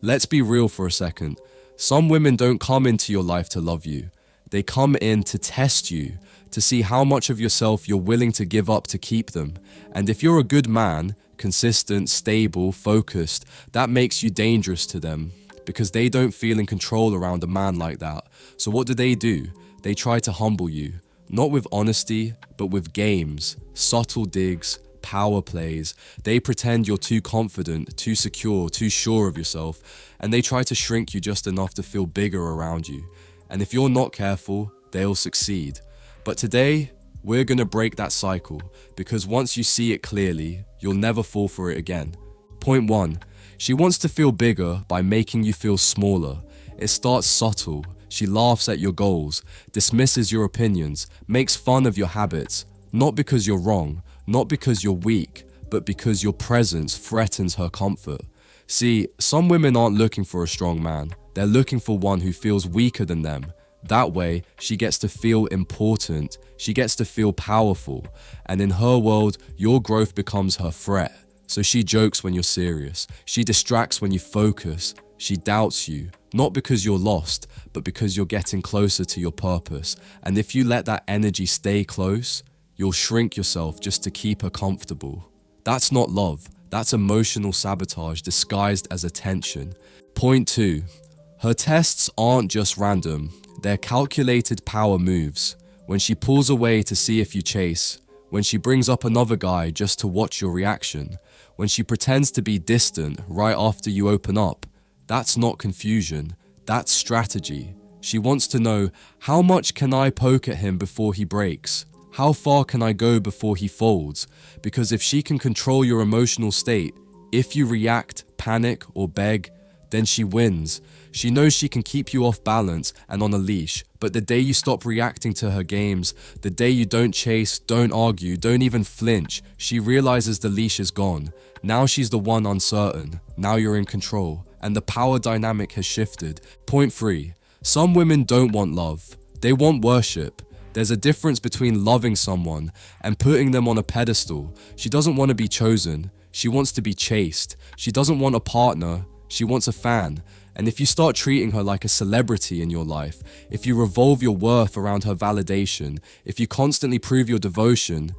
Let's be real for a second. Some women don't come into your life to love you. They come in to test you, to see how much of yourself you're willing to give up to keep them. And if you're a good man, consistent, stable, focused, that makes you dangerous to them because they don't feel in control around a man like that. So what do? They try to humble you, not with honesty, but with games, subtle digs, power plays. They pretend you're too confident, too secure, too sure of yourself, and they try to shrink you just enough to feel bigger around you. And if you're not careful, they'll succeed. But today, we're gonna break that cycle, because once you see it clearly, you'll never fall for it again. Point 1. She wants to feel bigger by making you feel smaller. It starts subtle. She laughs at your goals, dismisses your opinions, makes fun of your habits, not because you're wrong, not because you're weak, but because your presence threatens her comfort. See, some women aren't looking for a strong man. They're looking for one who feels weaker than them. That way, she gets to feel important, she gets to feel powerful, and in her world, your growth becomes her threat. So she jokes when you're serious, she distracts when you focus, she doubts you, not because you're lost, but because you're getting closer to your purpose. And if you let that energy stay close, you'll shrink yourself just to keep her comfortable. That's not love, that's emotional sabotage disguised as attention. Point 2. Her tests aren't just random, they're calculated power moves. When she pulls away to see if you chase, when she brings up another guy just to watch your reaction, when she pretends to be distant right after you open up, that's not confusion, that's strategy. She wants to know, how much can I poke at him before he breaks? How far can I go before he folds? Because if she can control your emotional state, if you react, panic, or beg, then she wins. She knows she can keep you off balance and on a leash, but the day you stop reacting to her games, the day you don't chase, don't argue, don't even flinch, she realizes the leash is gone. Now she's the one uncertain. Now you're in control, and the power dynamic has shifted. Point 3. Some women don't want love. They want worship. There's a difference between loving someone and putting them on a pedestal. She doesn't want to be chosen. She wants to be chased. She doesn't want a partner. She wants a fan. And if you start treating her like a celebrity in your life, if you revolve your worth around her validation, if you constantly prove your devotion,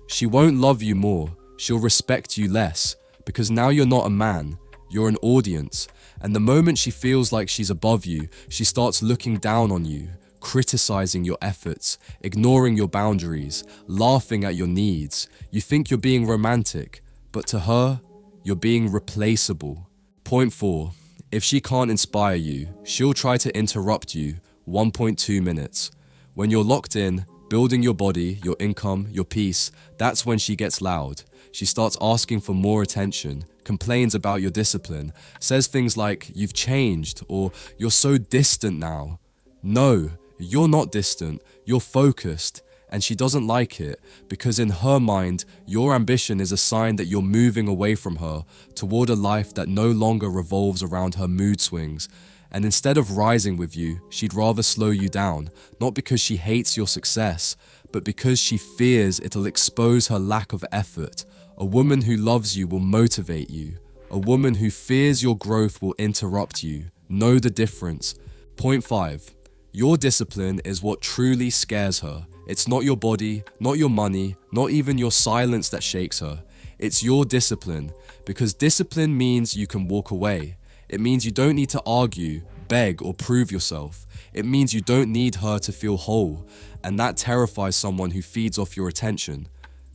she won't love you more. She'll respect you less. Because now you're not a man. You're an audience. And the moment she feels like she's above you, she starts looking down on you, criticizing your efforts, ignoring your boundaries, laughing at your needs. You think you're being romantic, but to her, you're being replaceable. Point 4. If she can't inspire you, she'll try to interrupt you 1.2 minutes. When you're locked in, building your body, your income, your peace, that's when she gets loud. She starts asking for more attention, complains about your discipline, says things like, "You've changed," or "You're so distant now." No, you're not distant, you're focused. And she doesn't like it because in her mind, your ambition is a sign that you're moving away from her toward a life that no longer revolves around her mood swings. And instead of rising with you, she'd rather slow you down, not because she hates your success, but because she fears it'll expose her lack of effort. A woman who loves you will motivate you. A woman who fears your growth will interrupt you. Know the difference. Point 5. Your discipline is what truly scares her. It's not your body, not your money, not even your silence that shakes her. It's your discipline, because discipline means you can walk away. It means you don't need to argue, beg, or prove yourself. It means you don't need her to feel whole, and that terrifies someone who feeds off your attention.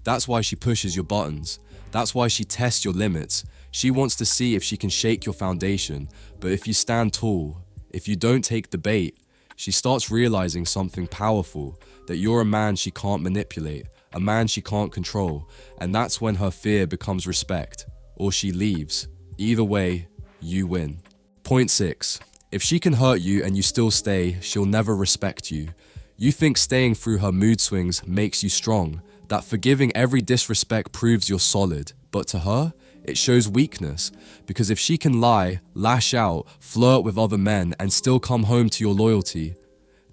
That's why she pushes your buttons. That's why she tests your limits. She wants to see if she can shake your foundation, but if you stand tall, if you don't take the bait, she starts realizing something powerful, that you're a man she can't manipulate, a man she can't control, and that's when her fear becomes respect, or she leaves. Either way, you win. Point 6. If she can hurt you and you still stay, she'll never respect you. You think staying through her mood swings makes you strong, that forgiving every disrespect proves you're solid, but to her, it shows weakness, because if she can lie, lash out, flirt with other men, and still come home to your loyalty,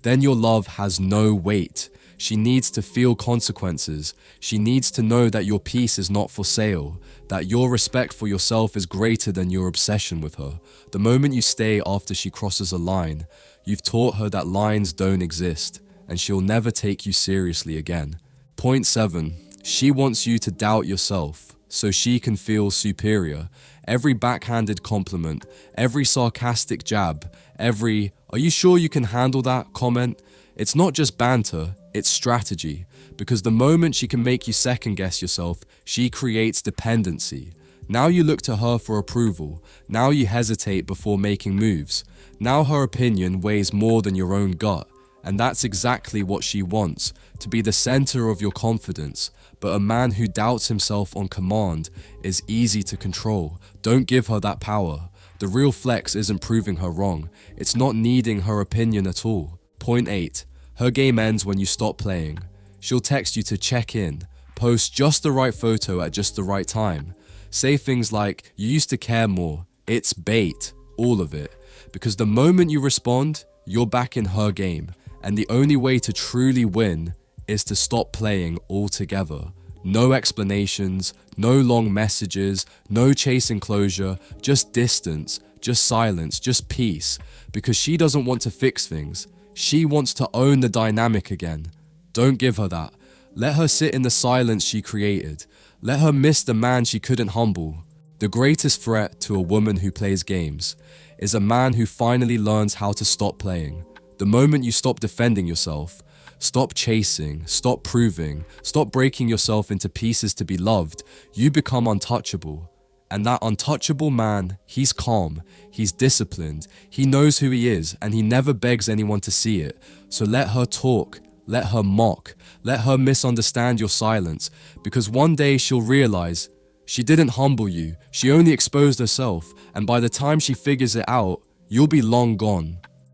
then your love has no weight. She needs to feel consequences. She needs to know that your peace is not for sale, that your respect for yourself is greater than your obsession with her. The moment you stay after she crosses a line, you've taught her that lines don't exist, and she'll never take you seriously again. Point 7. She wants you to doubt yourself, so she can feel superior. Every backhanded compliment, every sarcastic jab, every "are you sure you can handle that" comment, it's not just banter, it's strategy. Because the moment she can make you second guess yourself, she creates dependency. Now you look to her for approval. Now you hesitate before making moves. Now her opinion weighs more than your own gut. And that's exactly what she wants, to be the center of your confidence. But a man who doubts himself on command is easy to control. Don't give her that power. The real flex isn't proving her wrong. It's not needing her opinion at all. Point 8. Her game ends when you stop playing. She'll text you to check in, post just the right photo at just the right time. Say things like, "You used to care more." It's bait, all of it. Because the moment you respond, you're back in her game. And the only way to truly win is to stop playing altogether. No explanations, no long messages, no chasing closure, just distance, just silence, just peace. Because she doesn't want to fix things. She wants to own the dynamic again. Don't give her that. Let her sit in the silence she created. Let her miss the man she couldn't humble. The greatest threat to a woman who plays games is a man who finally learns how to stop playing. The moment you stop defending yourself, stop chasing, stop proving, stop breaking yourself into pieces to be loved, you become untouchable. And that untouchable man, he's calm, he's disciplined, he knows who he is, and he never begs anyone to see it. So let her talk, let her mock, let her misunderstand your silence, because one day she'll realize she didn't humble you, she only exposed herself, and by the time she figures it out, you'll be long gone.